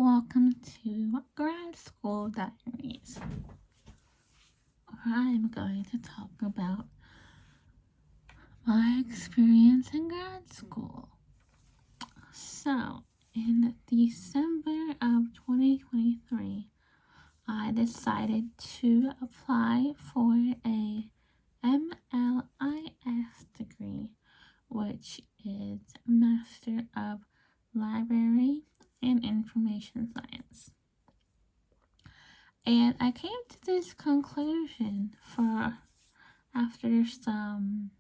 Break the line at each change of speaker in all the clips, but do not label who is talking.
Welcome to grad school diaries. I'm going to talk about my experience in grad school. So, in December of 2023, I decided to apply for a MLIS degree, which is Master of Library and Information Science. And I came to this conclusion after some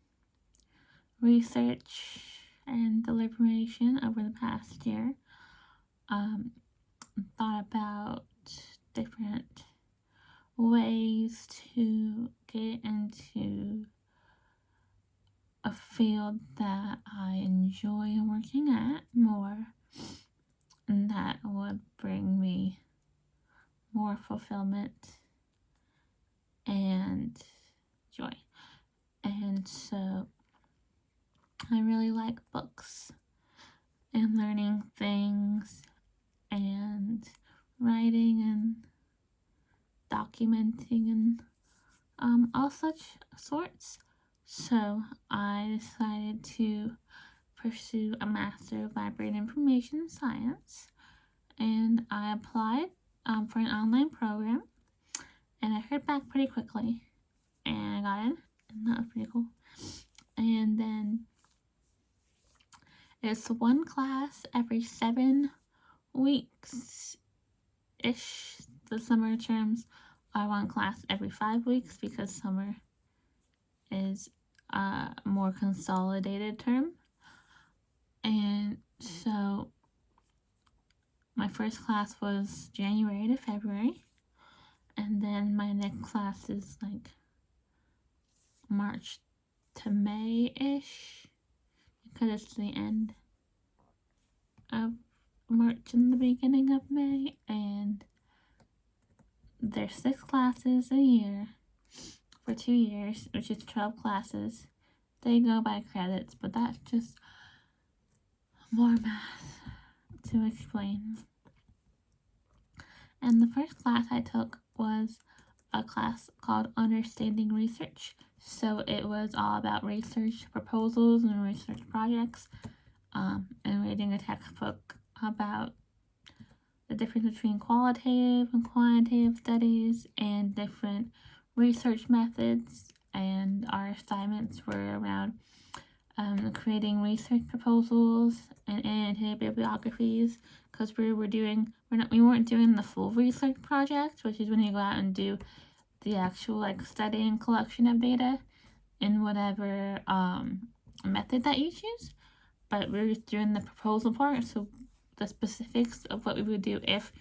research and deliberation over the past year. Thought about different ways to get into a field that I enjoy working at more, and that would bring me more fulfillment and joy. And so I really like books and learning things and writing and documenting and all such sorts. So I decided to pursue a Master of Library and Information Science, and I applied for an online program, and I heard back pretty quickly, and I got in, and that was pretty cool. And then it's one class every 7 weeks-ish. The summer terms are one class every 5 weeks because summer is a more consolidated term. And so my first class was January to February, and then my next class is like March to May-ish, because it's the end of March and the beginning of May, and there's 6 classes a year for 2 years, which is 12 classes. They go by credits, but that's just more math to explain. And the first class I took was a class called Understanding Research. So it was all about research proposals and research projects, and reading a textbook about the difference between qualitative and quantitative studies and different research methods. And our assignments were around creating research proposals and annotated bibliographies, because we weren't doing the full research project, which is when you go out and do the actual study and collection of data in whatever method that you choose. But we were doing the proposal part, so the specifics of what we would do if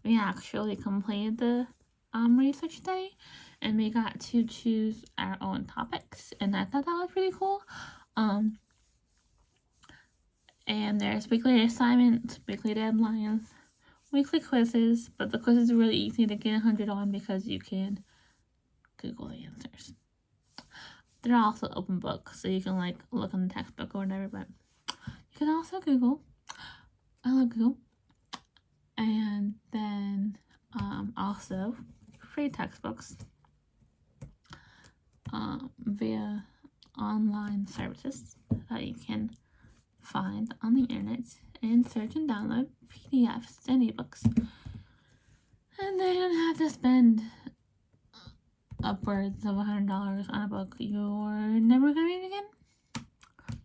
we actually completed the research study, and we got to choose our own topics, and I thought that was pretty cool. And there's weekly assignments, weekly deadlines, weekly quizzes, but the quizzes are really easy to get 100 on because you can Google the answers. They're also open book, so you can look in the textbook or whatever, but you can also Google. I love Google. And then also free textbooks via online services that you can find on the internet and search and download PDFs and ebooks. And they don't have to spend upwards of $100 on a book you're never gonna read again.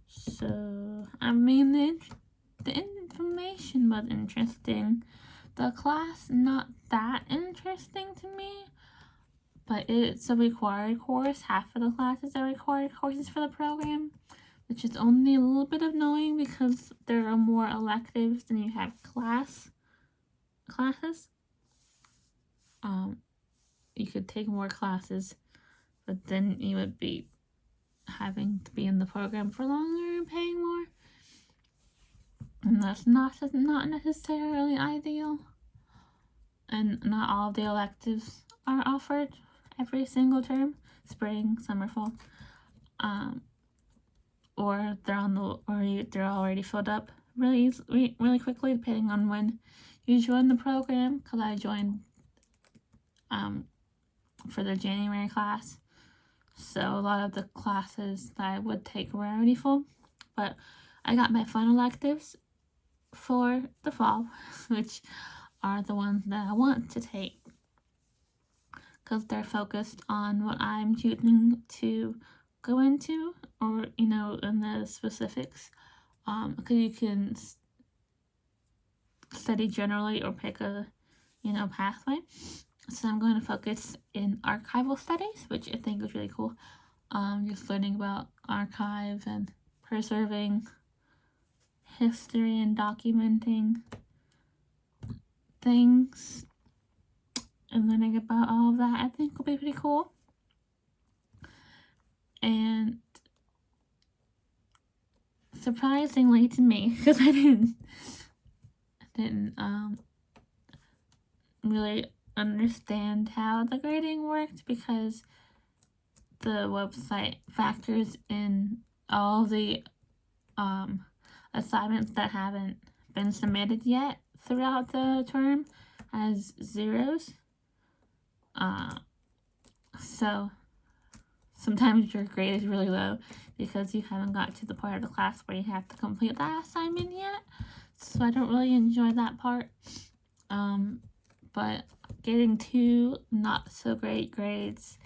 So I mean, the information was interesting. The class not that interesting to me, but it's a required course. Half of the classes are required courses for the program, which is only a little bit annoying because there are more electives than you have classes. You could take more classes, but then you would be having to be in the program for longer and paying more, and that's not necessarily ideal. And not all the electives are offered every single term, spring, summer, fall, or they're already filled up really quickly, depending on when you join the program, because I joined for the January class. So a lot of the classes that I would take were already full. But I got my fun electives for the fall, which are the ones that I want to take, because they're focused on what I'm choosing to go into, or in the specifics. Because you can study generally or pick a pathway. So I'm going to focus in archival studies, which I think is really cool. Just learning about archives and preserving history and documenting things and learning about all of that, I think will be pretty cool. And surprisingly to me, because I didn't really understand how the grading worked, because the website factors in all the assignments that haven't been submitted yet throughout the term as zeros. So sometimes your grade is really low because you haven't got to the part of the class where you have to complete that assignment yet. So I don't really enjoy that part. But getting 2 not so great grades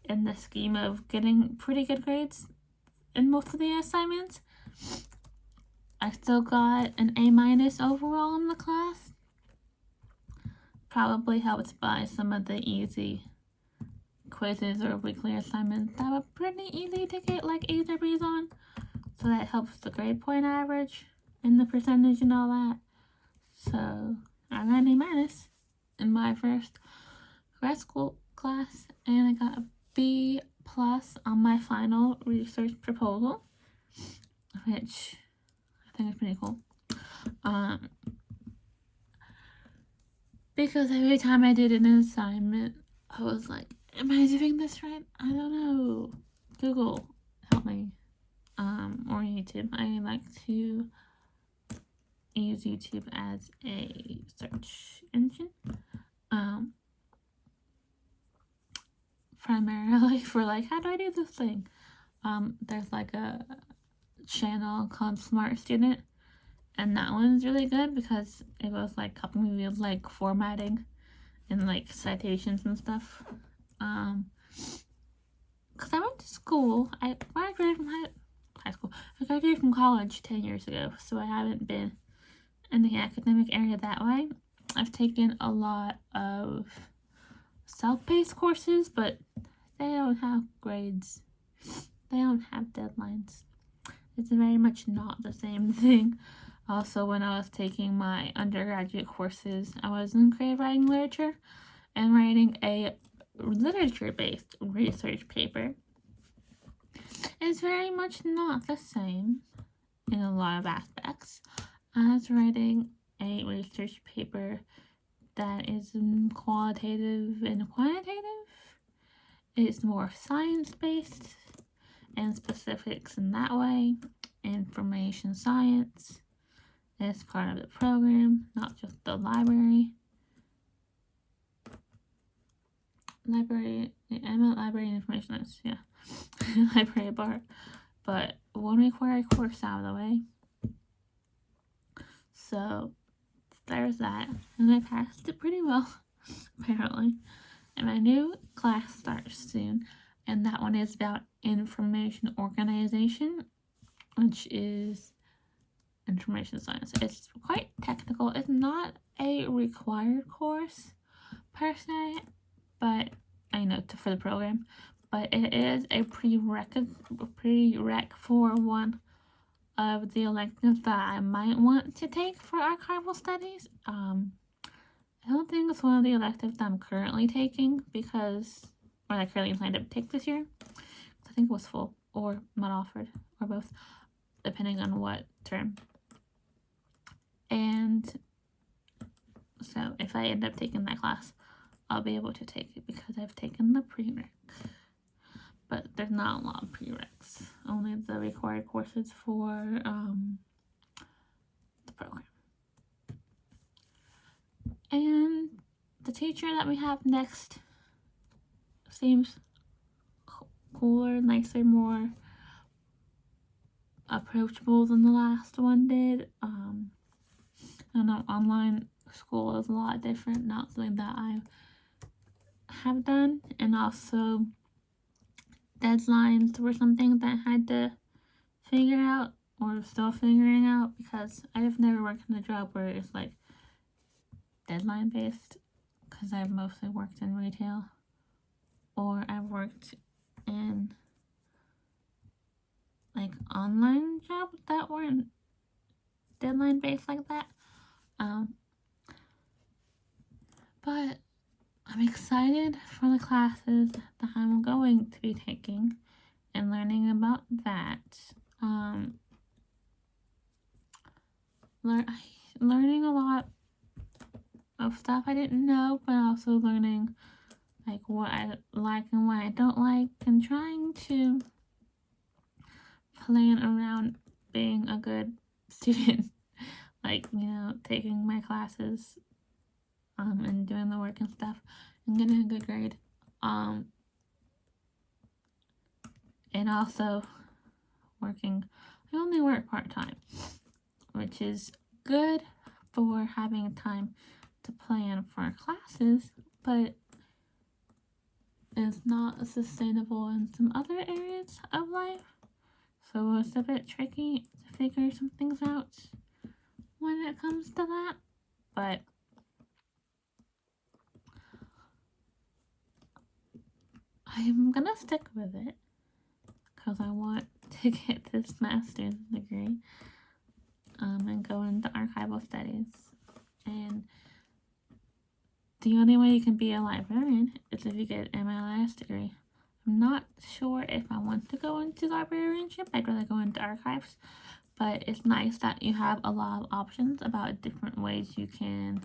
in the scheme of getting pretty good grades in most of the assignments, I still got an A- overall in the class. Probably helped by some of the easy quizzes or weekly assignments that were pretty easy to get like A's or B's on. So that helps the grade point average and the percentage and all that. So I got an A- in my first grad school class, and I got a B+ on my final research proposal, which I think is pretty cool. Because every time I did an assignment, I was like, am I doing this right? I don't know. Google, help me. Or YouTube. I like to use YouTube as a search engine. Primarily for like, how do I do this thing? There's like a channel called Smart Student, and that one's really good because it was like helping me with like formatting and like citations and stuff. Because I went to school, I graduated from high school. I graduated from college 10 years ago, so I haven't been in the academic area that way. I've taken a lot of self-paced courses, but they don't have grades. They don't have deadlines. It's very much not the same thing. Also, when I was taking my undergraduate courses, I was in creative writing literature and writing a literature-based research paper. It's very much not the same in a lot of aspects as writing a research paper that is qualitative and quantitative. It's more science-based and specifics in that way. Information science is part of the program, not just the library. Library and information science, yeah. Library bar. But one required course out of the way. So there's that. And I passed it pretty well, apparently. And my new class starts soon, and that one is about information organization, which is information science. It's quite technical. It's not a required course per se, but I know for the program, but it is a prereq for one of the electives that I might want to take for archival studies. I don't think it's one of the electives that I'm currently taking or I currently signed up to take this year. I think it was full or not offered or both, depending on what term. And so if I end up taking that class, I'll be able to take it because I've taken the prereq. But there's not a lot of prereqs, only the required courses for program. And the teacher that we have next seems cooler, nicer, more approachable than the last one did. I know online school is a lot different, not something that I have done, and also deadlines were something that I had to figure out or still figuring out, because I've never worked in a job where it's like deadline based, because I've mostly worked in retail, or I've worked in like online jobs that weren't deadline based like that. But I'm excited for the classes that I'm going to be taking and learning about that. Learning a lot of stuff I didn't know, but also learning like what I like and what I don't like, and trying to plan around being a good student. Like, taking my classes and doing the work and stuff and getting a good grade. And also working. I only work part-time, which is good for having time to plan for classes, but is not sustainable in some other areas of life. So it's a bit tricky to figure some things out when it comes to that. But I'm gonna stick with it because I want to get this master's degree and go into archival studies. And the only way you can be a librarian is if you get an MLIS degree. I'm not sure if I want to go into librarianship. I'd rather go into archives, but it's nice that you have a lot of options about different ways you can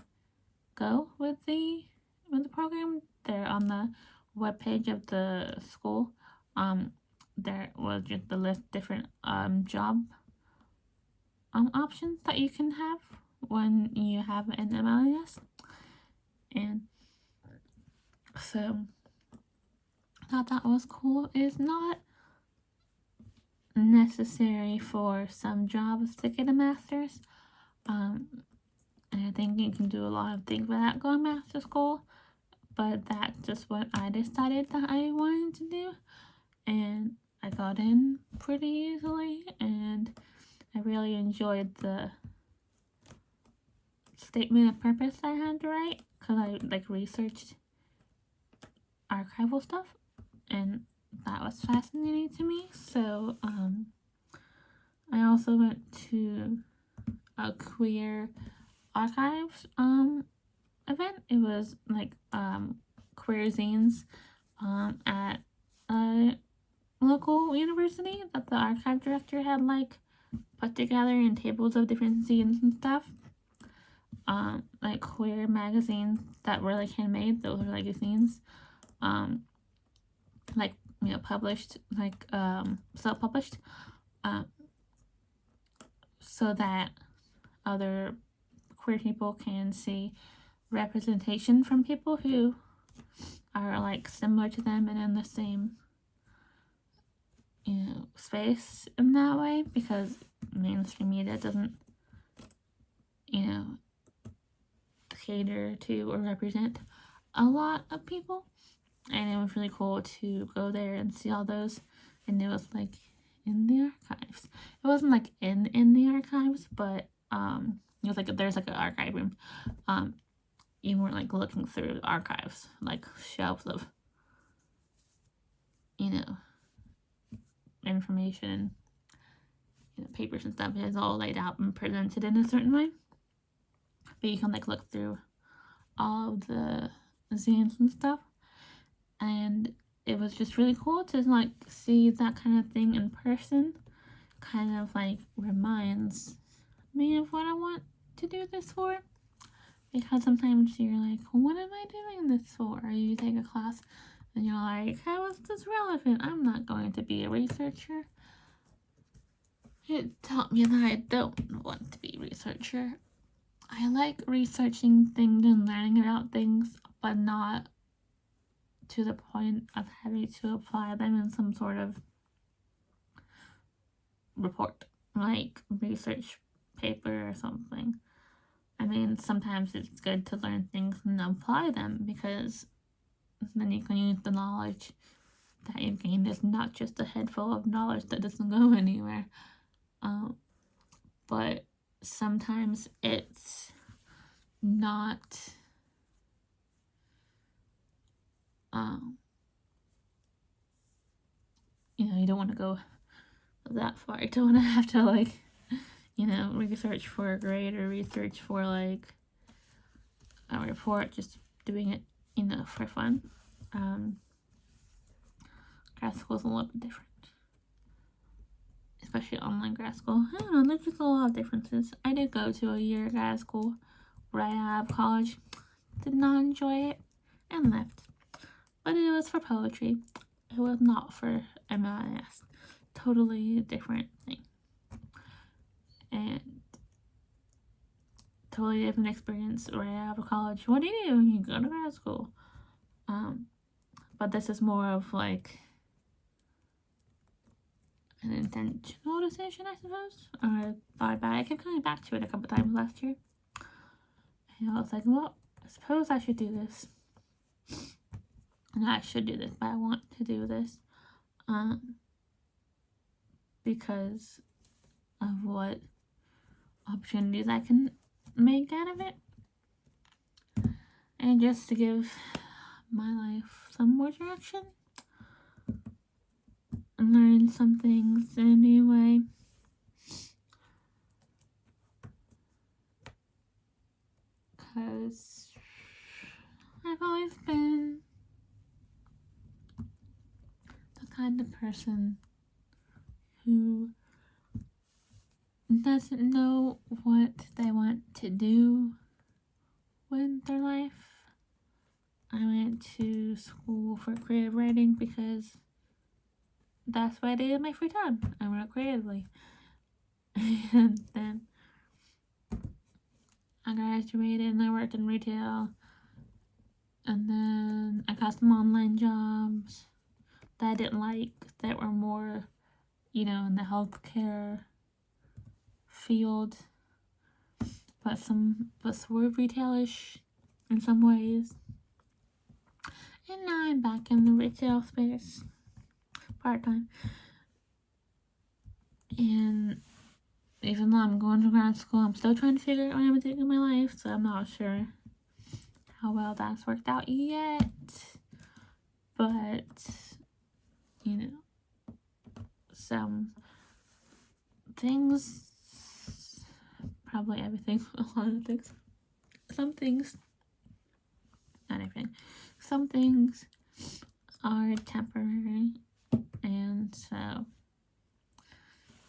go with the program. They're on the webpage of the school. There was just the list different job options that you can have when you have an MLIS. And so I thought that was cool. It's not necessary for some jobs to get a master's. And I think you can do a lot of things without going back to school, but that's just what I decided that I wanted to do. And I got in pretty easily, and I really enjoyed the statement of purpose I had to write, because I researched archival stuff, and that was fascinating to me. So I also went to a queer archives event. It was queer zines at a local university that the archive director had put together in tables of different zines and stuff. Queer magazines that were handmade. Those were zines. Published, self-published, so that other queer people can see representation from people who are similar to them and in the same space in that way, because mainstream media doesn't cater to or represent a lot of people. And it was really cool to go there and see all those, and it was in the archives. It wasn't in the archives, but it was there's an archive room. You weren't looking through archives, shelves of information, papers and stuff. It's all laid out and presented in a certain way, but you can look through all of the zines and stuff. And it was just really cool to see that kind of thing in person. Kind of reminds me of what I want to do this for, because sometimes you're what am I doing this for? Or you take a class and you're how is this relevant? I'm not going to be a researcher. it taught me that I don't want to be a researcher. I like researching things and learning about things, but not to the point of having to apply them in some sort of report, like research paper or something. I mean, sometimes it's good to learn things and apply them, because then you can use the knowledge that you've gained as not just a head full of knowledge that doesn't go anywhere. But sometimes it's not you don't want to go that far. You don't want to have to research for a grade or research for like a report, just doing it for fun. Grad school is a little bit different, especially online grad school. I don't know, there's just a lot of differences. I did go to a year of grad school right out of college, did not enjoy it, and left. But it was for poetry. It was not for MLIS. Totally different thing. And totally different experience right out of college. What do? You go to grad school. But this is more of like an intentional decision, I suppose. Or I thought about it. I kept coming back to it a couple times last year. And I was like, well, I suppose I should do this. And I should do this, but I want to do this. Because of what opportunities I can make out of it. And just to give my life some more direction. And learn some things in a new way. Because I've always been the kind of person who doesn't know what they want to do with their life. I went to school for creative writing because that's what I did in my free time. I wrote creatively. And then I graduated and I worked in retail. And then I got some online jobs that I didn't like, that were more, in the healthcare field. But were retail-ish in some ways. And now I'm back in the retail space, part-time. And even though I'm going to grad school, I'm still trying to figure out what I'm doing in my life, so I'm not sure how well that's worked out yet. But, some things, probably everything, a lot of things, some things, not everything, some things are temporary, and so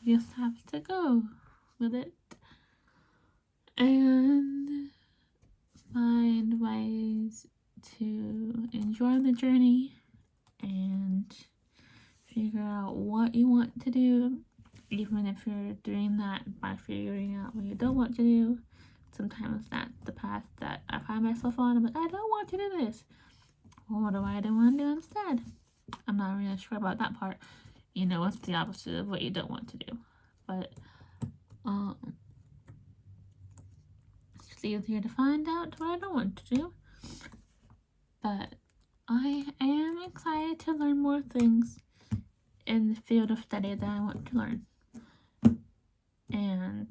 you just have to go with it and find ways to enjoy the journey and figure out what you want to do, even if you're doing that by figuring out what you don't want to do. Sometimes that's the path that I find myself on. I'm like, I don't want to do this. Well, what do I want to do instead? I'm not really sure about that part. It's the opposite of what you don't want to do. But it's easier to find out what I don't want to do. But I am excited to learn more things in the field of study that I want to learn. And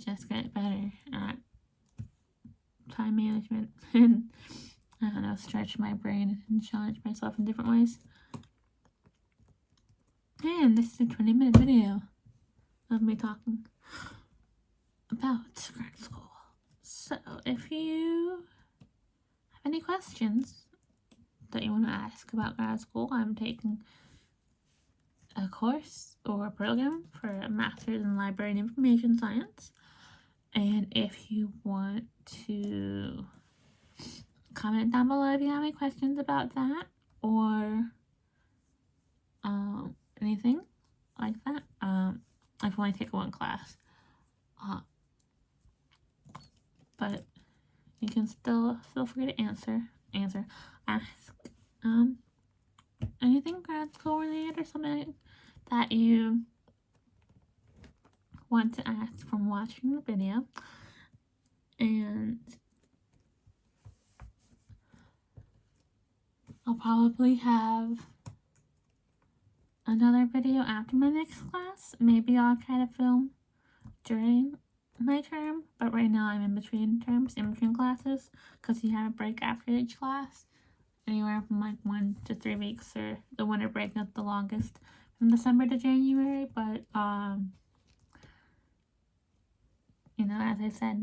just get better at time management and, I don't know, stretch my brain and challenge myself in different ways. And this is a 20-minute video of me talking about grad school. So if you have any questions that you want to ask about grad school, I'm taking a course or a program for a master's in library and information science. And if you want to comment down below if you have any questions about that, or anything like that. I've only taken one class. But you can still feel free to ask anything grad school related or something that you want to ask from watching the video. And I'll probably have another video after my next class. Maybe I'll try to film during my term, but right now I'm in between terms, in between classes, because you have a break after each class, anywhere from like 1 to 3 weeks, or the winter break not the longest, from December to January. But you know, as I said,